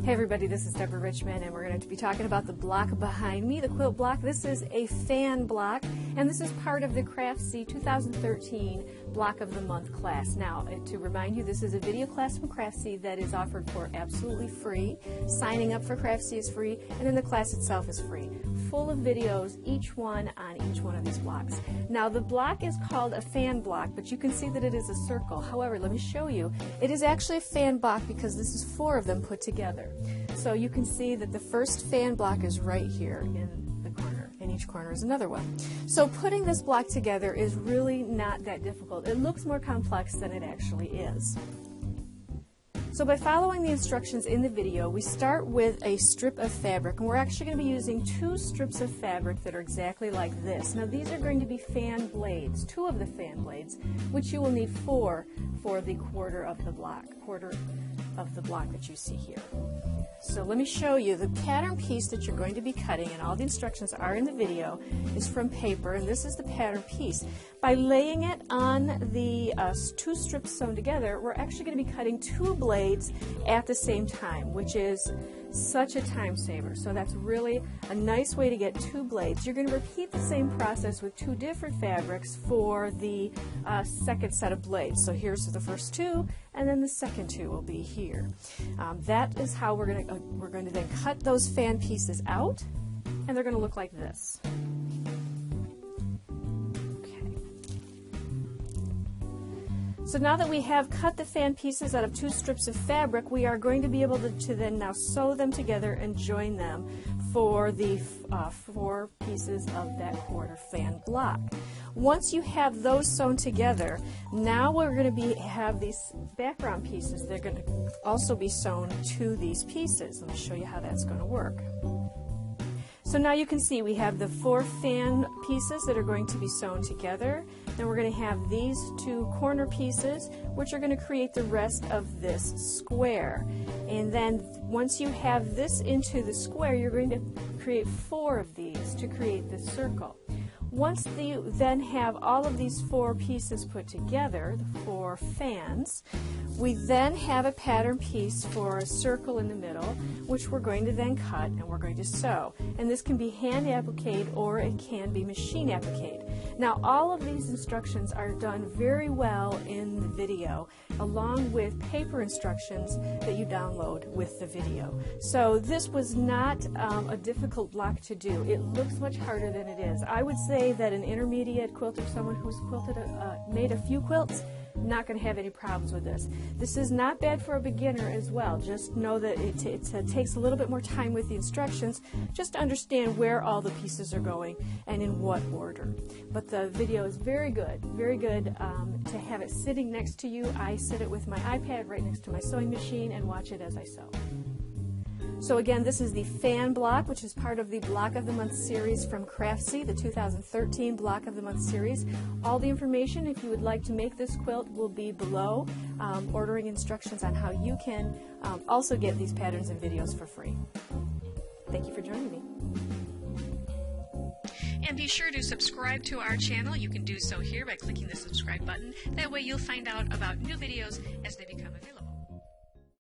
Hey everybody, this is Deborah Richmond and we're going to be talking about the block behind me, the quilt block. This is a fan block and this is part of the Craftsy 2013 Block of the Month class. Now, to remind you, this is a video class from Craftsy that is offered for absolutely free. Signing up for Craftsy is free and then the class itself is free. Full of videos, each one on each one of these blocks. Now the block is called a fan block, but you can see that it is a circle. However, let me show you. It is actually a fan block because this is 4 of them put together. So you can see that the first fan block is right here in the corner, and each corner is another one. So putting this block together is really not that difficult. It looks more complex than it actually is. So by following the instructions in the video, we start with a strip of fabric, and we're actually going to be using 2 strips of fabric that are exactly like this. Now these are going to be fan blades, 2 of the fan blades, which you will need 4 for the quarter of the block that you see here. So let me show you the pattern piece that you're going to be cutting, and all the instructions are in the video, is from paper, and this is the pattern piece. By laying it on the 2 strips sewn together, we're actually going to be cutting 2 blades at the same time, which is such a time saver. So that's really a nice way to get 2 blades. You're going to repeat the same process with 2 different fabrics for the second set of blades. So here's the first 2, and then the second 2 will be here. That is how we're going to then cut those fan pieces out, and they're going to look like this. So now that we have cut the fan pieces out of 2 strips of fabric, we are going to be able to then now sew them together and join them for the 4 pieces of that quarter fan block. Once you have those sewn together, now we're going to have these background pieces. They're going to also be sewn to these pieces. Let me show you how that's going to work. So now you can see we have the 4 fan pieces that are going to be sewn together. Then we're going to have these 2 corner pieces, which are going to create the rest of this square. And then once you have this into the square, you're going to create 4 of these to create this circle. Once you then have all of these 4 pieces put together, the 4 fans, we then have a pattern piece for a circle in the middle, which we're going to then cut and we're going to sew. And this can be hand appliqued or it can be machine appliqued. Now all of these instructions are done very well in the video, along with paper instructions that you download with the video. So this was not a difficult block to do. It looks much harder than it is. I would say that an intermediate quilter, someone who's made a few quilts, not going to have any problems with this. This is not bad for a beginner as well. Just know that it takes a little bit more time with the instructions just to understand where all the pieces are going and in what order. But the video is very good to have it sitting next to you. I sit it with my iPad right next to my sewing machine and watch it as I sew. So again, this is the fan block, which is part of the Block of the Month series from Craftsy, the 2013 Block of the Month series. All the information, if you would like to make this quilt, will be below. Ordering instructions on how you can also get these patterns and videos for free. Thank you for joining me. And be sure to subscribe to our channel. You can do so here by clicking the subscribe button. That way you'll find out about new videos as they become available.